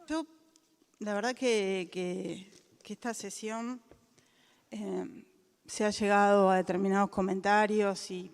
Yo, la verdad que esta sesión se ha llegado a determinados comentarios y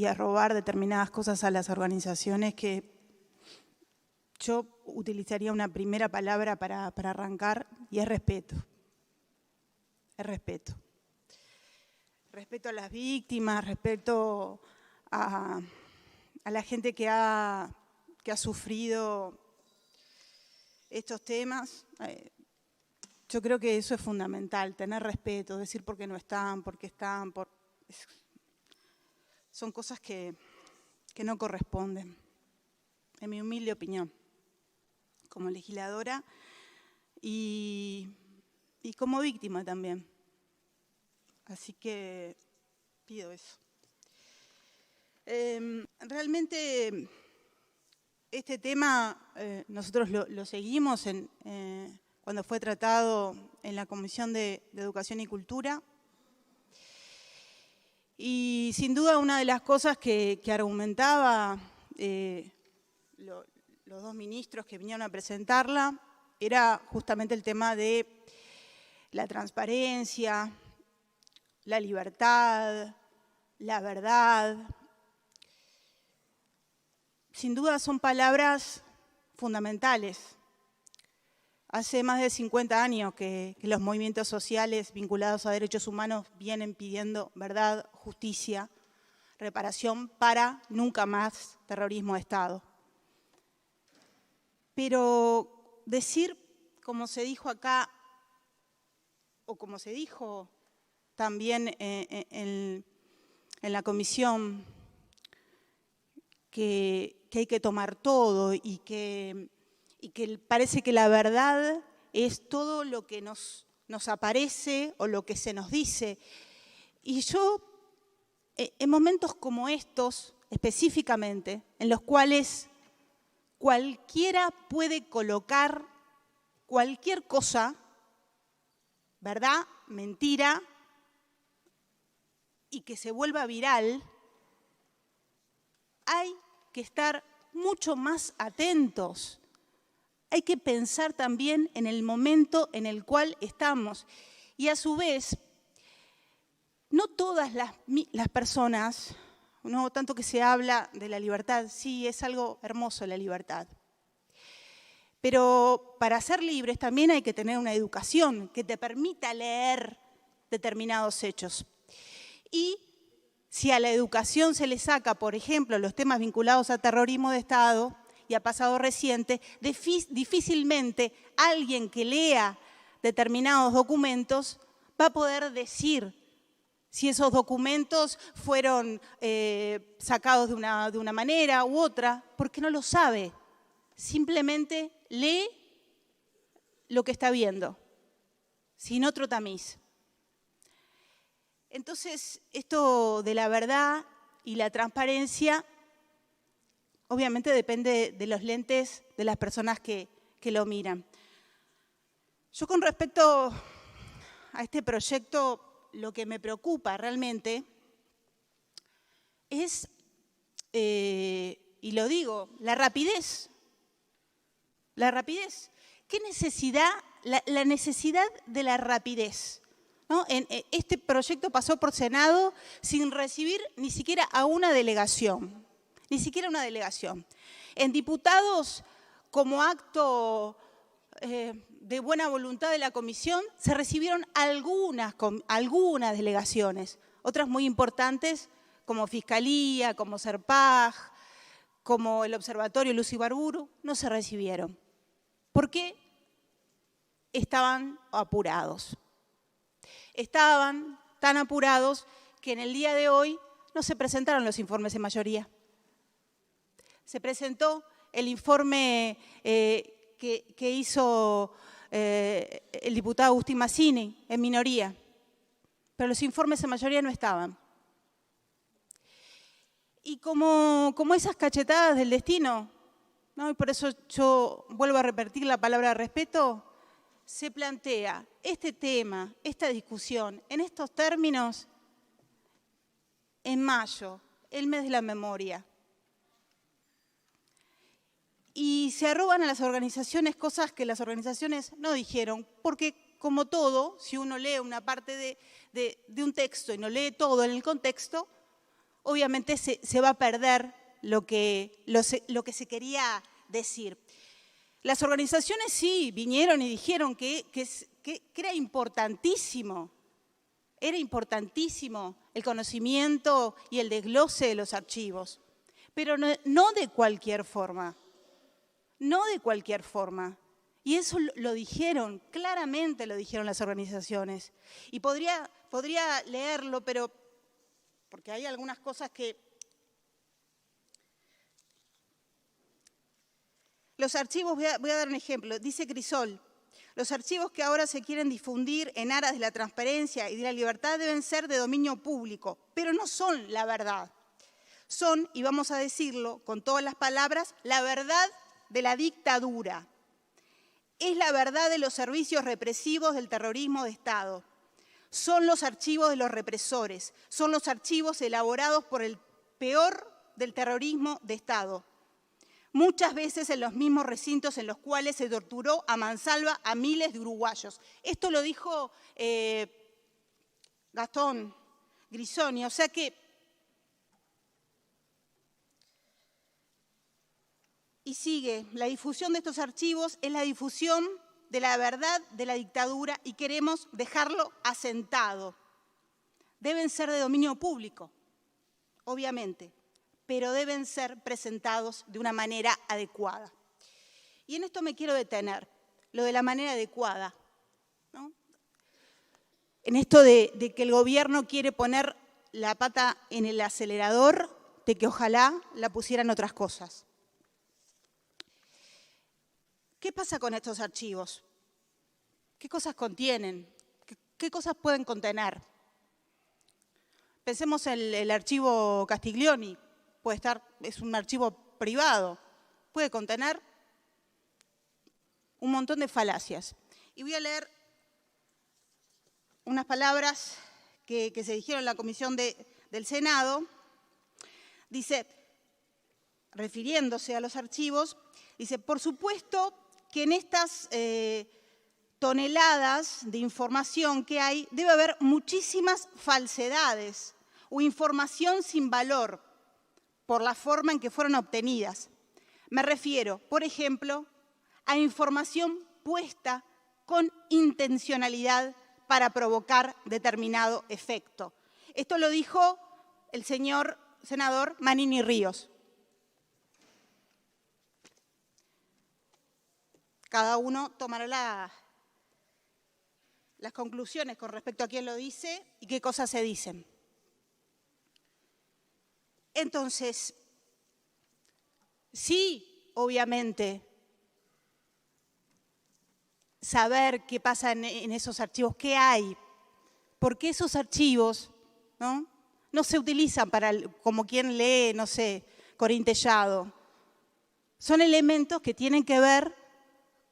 a robar determinadas cosas a las organizaciones que yo utilizaría una primera palabra para arrancar, y es respeto. Es respeto. Respeto a las víctimas, respeto a la gente que ha sufrido estos temas. Yo creo que eso es fundamental, tener respeto, decir por qué no están, por qué están. Son cosas que no corresponden, en mi humilde opinión, como legisladora y como víctima también. Así que pido eso. Realmente este tema nosotros lo seguimos cuando fue tratado en la Comisión de Educación y Cultura. Y sin duda una de las cosas que argumentaba los dos ministros que vinieron a presentarla era justamente el tema de la transparencia, la libertad, la verdad. Sin duda son palabras fundamentales. Hace más de 50 años que los movimientos sociales vinculados a derechos humanos vienen pidiendo verdad, justicia, reparación para nunca más terrorismo de Estado. Pero decir, como se dijo acá, o como se dijo también en la comisión, que hay que tomar todo y que parece que la verdad es todo lo que nos aparece o lo que se nos dice. Y yo, en momentos como estos, específicamente, en los cuales cualquiera puede colocar cualquier cosa, verdad, mentira, y que se vuelva viral, hay que estar mucho más atentos. Hay que pensar también en el momento en el cual estamos. Y a su vez, no todas las personas, no tanto que se habla de la libertad, sí, es algo hermoso la libertad. Pero para ser libres también hay que tener una educación que te permita leer determinados hechos. Y si a la educación se le saca, por ejemplo, los temas vinculados a terrorismo de Estado y a pasado reciente, difícilmente alguien que lea determinados documentos va a poder decir si esos documentos fueron sacados de una manera u otra, porque no lo sabe. Simplemente lee lo que está viendo, sin otro tamiz. Entonces, esto de la verdad y la transparencia, obviamente depende de los lentes de las personas que lo miran. Yo con respecto a este proyecto, lo que me preocupa realmente es, y lo digo, la rapidez. La rapidez. ¿Qué necesidad? La necesidad de la rapidez, ¿no? Este proyecto pasó por Senado sin recibir ni siquiera a una delegación. Ni siquiera una delegación. En diputados, como acto de buena voluntad de la comisión, se recibieron algunas delegaciones, otras muy importantes, como Fiscalía, como Serpaj, como el Observatorio Luz Ibarburu, no se recibieron. ¿Por qué? Estaban apurados. Estaban tan apurados que en el día de hoy no se presentaron los informes en mayoría. Se presentó el informe que hizo el diputado Agustín Mazzini en minoría, pero los informes en mayoría no estaban. Y como esas cachetadas del destino, ¿no? Y por eso yo vuelvo a repetir la palabra respeto, se plantea este tema, esta discusión, en estos términos, en mayo, el mes de la memoria. y se arrogan a las organizaciones cosas que las organizaciones no dijeron, porque como todo, si uno lee una parte de un texto y no lee todo en el contexto, obviamente se va a perder lo que se quería decir. Las organizaciones sí vinieron y dijeron que era importantísimo el conocimiento y el desglose de los archivos, pero no de cualquier forma, no de cualquier forma. Y eso lo dijeron, claramente lo dijeron las organizaciones. Y podría leerlo, pero porque hay algunas cosas que... Los archivos, voy a dar un ejemplo, dice Crisol, los archivos que ahora se quieren difundir en aras de la transparencia y de la libertad deben ser de dominio público, pero no son la verdad. Son, y vamos a decirlo con todas las palabras, la verdad de la dictadura. Es la verdad de los servicios represivos del terrorismo de Estado. Son los archivos de los represores, son los archivos elaborados por el peor del terrorismo de Estado. Muchas veces en los mismos recintos en los cuales se torturó a mansalva a miles de uruguayos. Esto lo dijo Gastón Grisoni, o sea que... Y sigue, la difusión de estos archivos es la difusión de la verdad de la dictadura y queremos dejarlo asentado. Deben ser de dominio público, obviamente, pero deben ser presentados de una manera adecuada. Y en esto me quiero detener, lo de la manera adecuada, ¿no? En esto de que el gobierno quiere poner la pata en el acelerador, de que ojalá la pusieran otras cosas. ¿Qué pasa con estos archivos? ¿Qué cosas contienen? ¿Qué cosas pueden contener? Pensemos en el archivo Castiglioni. Es un archivo privado. Puede contener un montón de falacias. Y voy a leer unas palabras que se dijeron en la comisión del Senado. Dice, refiriéndose a los archivos, dice, por supuesto que en estas toneladas de información que hay, debe haber muchísimas falsedades o información sin valor por la forma en que fueron obtenidas. Me refiero, por ejemplo, a información puesta con intencionalidad para provocar determinado efecto. Esto lo dijo el señor senador Manini Ríos. Cada uno tomará las conclusiones con respecto a quién lo dice y qué cosas se dicen. Entonces, sí, obviamente, saber qué pasa en esos archivos, qué hay, porque esos archivos no se utilizan como quien lee, no sé, Corín Tellado. Son elementos que tienen que ver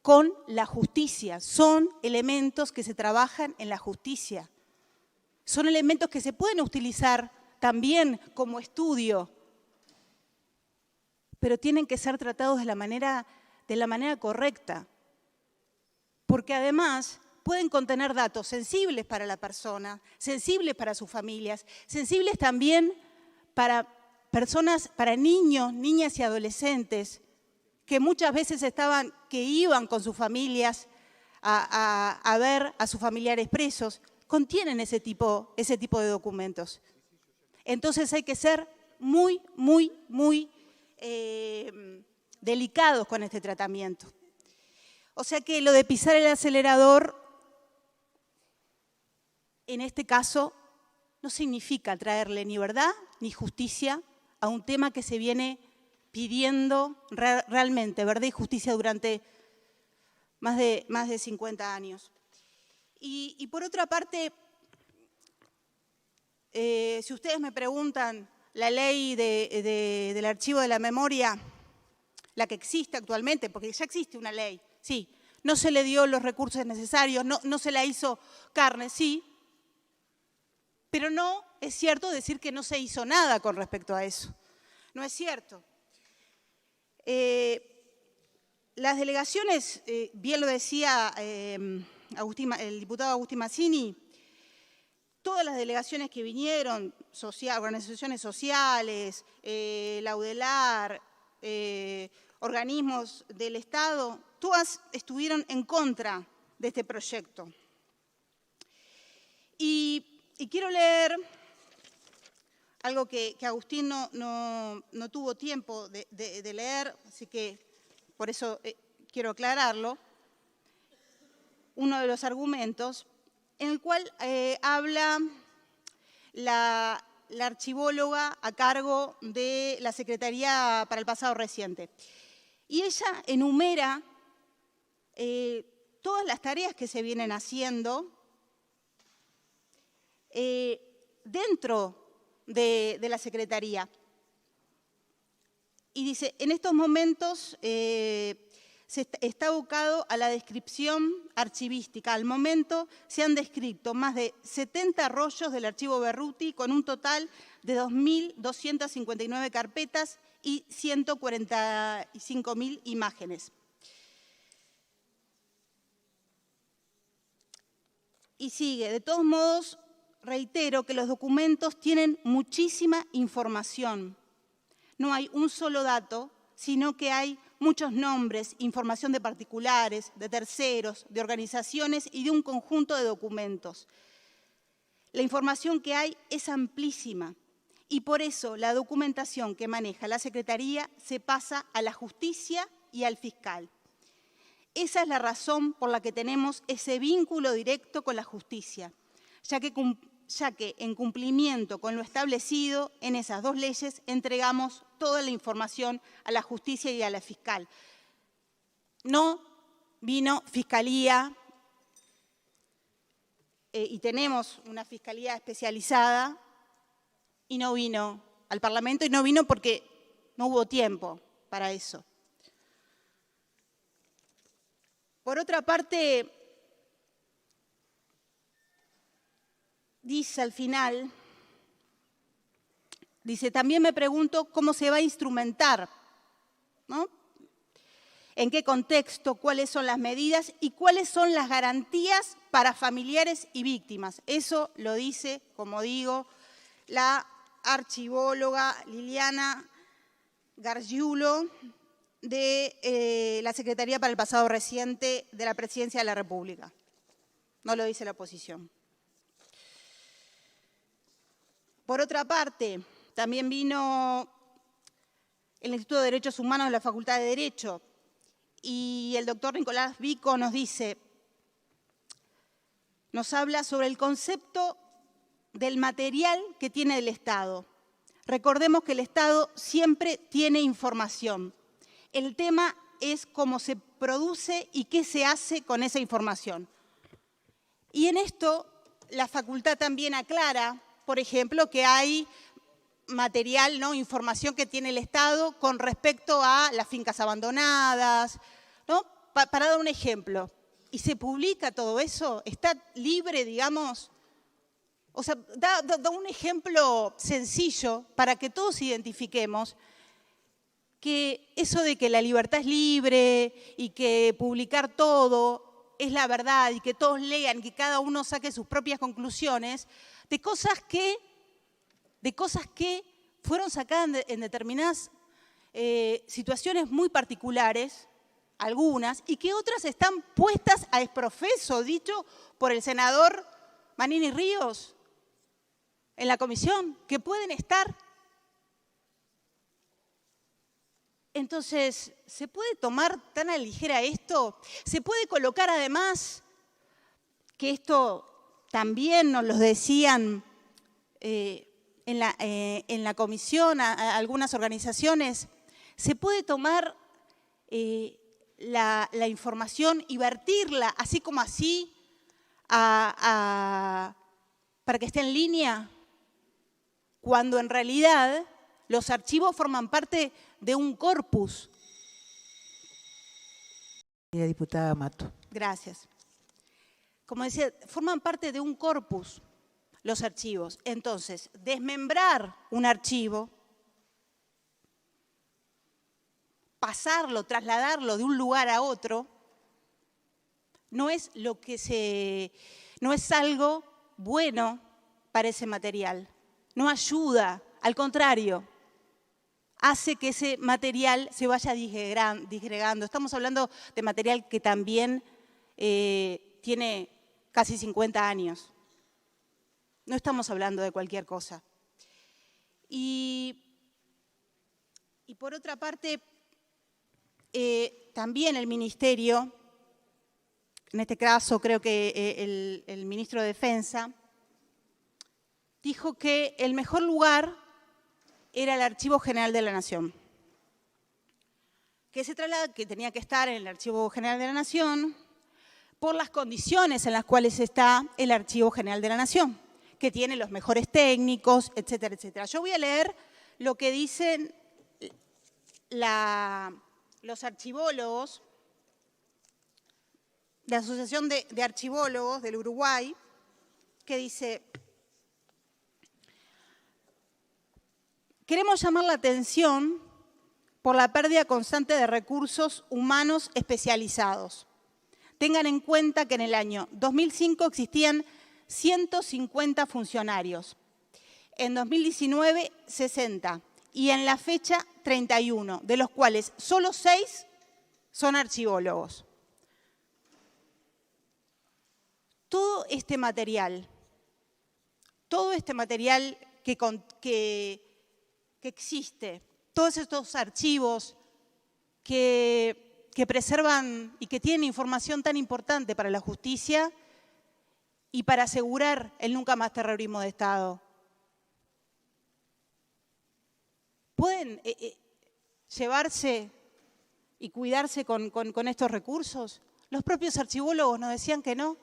con la justicia, son elementos que se trabajan en la justicia, son elementos que se pueden utilizar también como estudio, pero tienen que ser tratados de la manera correcta, porque además pueden contener datos sensibles para la persona, sensibles para sus familias, sensibles también para personas, para niños, niñas y adolescentes, que muchas veces iban con sus familias a ver a sus familiares presos, contienen ese tipo de documentos. Entonces hay que ser muy, muy, muy delicados con este tratamiento. O sea que lo de pisar el acelerador, en este caso, no significa traerle ni verdad ni justicia a un tema que se viene pidiendo realmente verdad y justicia durante más de 50 años. Y por otra parte, si ustedes me preguntan, la ley del archivo de la memoria, la que existe actualmente, porque ya existe una ley, sí, no se le dio los recursos necesarios, no se la hizo carne, sí, pero no es cierto decir que no se hizo nada con respecto a eso. No es cierto. Las delegaciones, bien lo decía el diputado Agustín Mazzini, todas las delegaciones que vinieron, organizaciones sociales, la UDELAR, organismos del Estado, todas estuvieron en contra de este proyecto. Y quiero leer algo que Agustín no tuvo tiempo de leer, así que por eso quiero aclararlo. Uno de los argumentos en el cual habla la archivóloga a cargo de la Secretaría para el Pasado Reciente. Y ella enumera todas las tareas que se vienen haciendo dentro de la Secretaría. Y dice, en estos momentos está abocado a la descripción archivística. Al momento se han descrito más de 70 rollos del archivo Berruti con un total de 2.259 carpetas y 145.000 imágenes. Y sigue, de todos modos, reitero que los documentos tienen muchísima información. No hay un solo dato, sino que hay muchos nombres, información de particulares, de terceros, de organizaciones y de un conjunto de documentos. La información que hay es amplísima y por eso la documentación que maneja la Secretaría se pasa a la justicia y al fiscal. Esa es la razón por la que tenemos ese vínculo directo con la justicia, ya que en cumplimiento con lo establecido en esas dos leyes entregamos toda la información a la justicia y a la fiscal. No vino Fiscalía y tenemos una Fiscalía especializada y no vino al Parlamento y no vino porque no hubo tiempo para eso. Por otra parte, dice al final, dice, también me pregunto cómo se va a instrumentar, ¿no? ¿En qué contexto? ¿Cuáles son las medidas? ¿Y cuáles son las garantías para familiares y víctimas? Eso lo dice, como digo, la archivóloga Liliana Gargiulo de la Secretaría para el Pasado Reciente de la Presidencia de la República. No lo dice la oposición. Por otra parte, también vino el Instituto de Derechos Humanos de la Facultad de Derecho y el doctor Nicolás Vico nos dice, nos habla sobre el concepto del material que tiene el Estado. Recordemos que el Estado siempre tiene información. El tema es cómo se produce y qué se hace con esa información. Y en esto la facultad también aclara, por ejemplo, que hay material, ¿no? Información que tiene el Estado con respecto a las fincas abandonadas, ¿no? Para dar un ejemplo. ¿Y se publica todo eso? ¿Está libre, digamos? O sea, da un ejemplo sencillo para que todos identifiquemos que eso de que la libertad es libre y que publicar todo es la verdad y que todos lean, que cada uno saque sus propias conclusiones, de cosas que fueron sacadas en determinadas situaciones muy particulares, algunas, y que otras están puestas a exprofeso, dicho por el senador Manini Ríos en la comisión, que pueden estar. Entonces, ¿se puede tomar tan a la ligera esto? ¿Se puede colocar además, que esto también nos lo decían en la comisión a algunas organizaciones, se puede tomar la información y vertirla así como así para que esté en línea, cuando en realidad los archivos forman parte de un corpus? Diputada Mato. Gracias. Como decía, forman parte de un corpus los archivos. Entonces, desmembrar un archivo pasarlo, trasladarlo de un lugar a otro, no es algo bueno para ese material. No ayuda, al contrario, hace que ese material se vaya disgregando. Estamos hablando de material que también tiene casi 50 años. No estamos hablando de cualquier cosa. Y por otra parte, también el Ministerio, en este caso creo que el Ministro de Defensa, dijo que el mejor lugar era el Archivo General de la Nación. Que tenía que estar en el Archivo General de la Nación por las condiciones en las cuales está el Archivo General de la Nación, que tiene los mejores técnicos, etcétera, etcétera. Yo voy a leer lo que dicen los archivólogos, la Asociación de Archivólogos del Uruguay, que dice: queremos llamar la atención por la pérdida constante de recursos humanos especializados. Tengan en cuenta que en el año 2005 existían 150 funcionarios, en 2019 60 y en la fecha 31, de los cuales solo 6 son archivólogos. Todo este material que existe, todos estos archivos que preservan y que tienen información tan importante para la justicia y para asegurar el nunca más terrorismo de Estado, ¿pueden llevarse y cuidarse con estos recursos? Los propios archivólogos nos decían que no.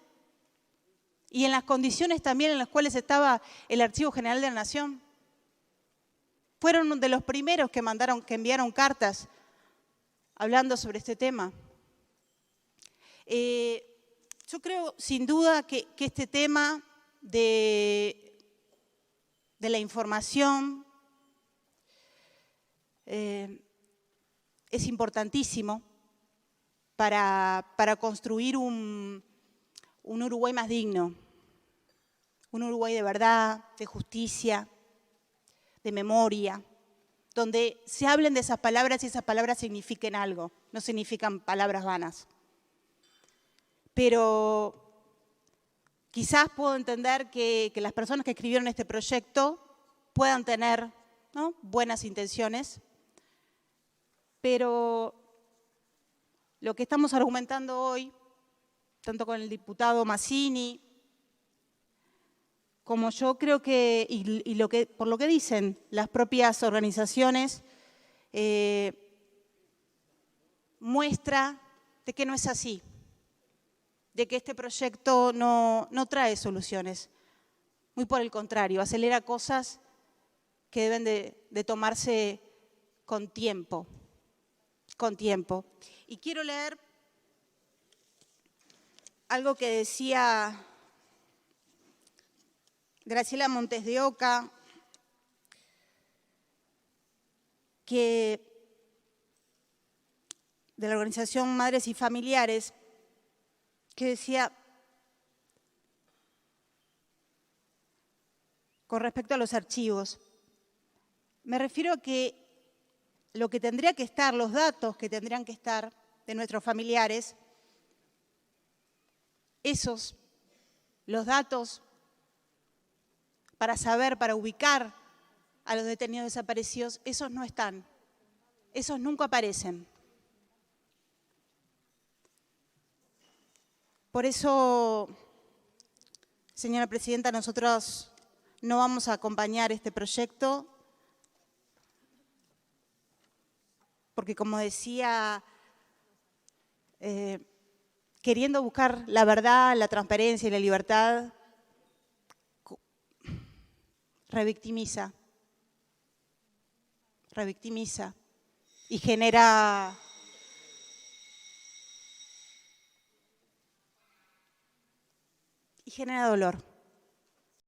Y en las condiciones también en las cuales estaba el Archivo General de la Nación. Fueron de los primeros que enviaron cartas hablando sobre este tema. Yo creo, sin duda, que este tema de la información es importantísimo para construir un Uruguay más digno, un Uruguay de verdad, de justicia, de memoria, donde se hablen de esas palabras y esas palabras signifiquen algo, no significan palabras vanas. Pero quizás puedo entender que las personas que escribieron este proyecto puedan tener, ¿no?, buenas intenciones, pero lo que estamos argumentando hoy, tanto con el diputado Mazzini, como yo creo que, por lo que dicen las propias organizaciones, muestra de que no es así, de que este proyecto no trae soluciones. Muy por el contrario, acelera cosas que deben de tomarse con tiempo. Y quiero leer algo que decía Graciela Montes de Oca, de la organización Madres y Familiares, que decía, con respecto a los archivos, me refiero a que lo que tendría que estar, los datos que tendrían que estar de nuestros familiares, los datos para saber, para ubicar a los detenidos desaparecidos, esos no están, esos nunca aparecen. Por eso, señora presidenta, nosotros no vamos a acompañar este proyecto, porque como decía, queriendo buscar la verdad, la transparencia y la libertad, revictimiza y genera dolor.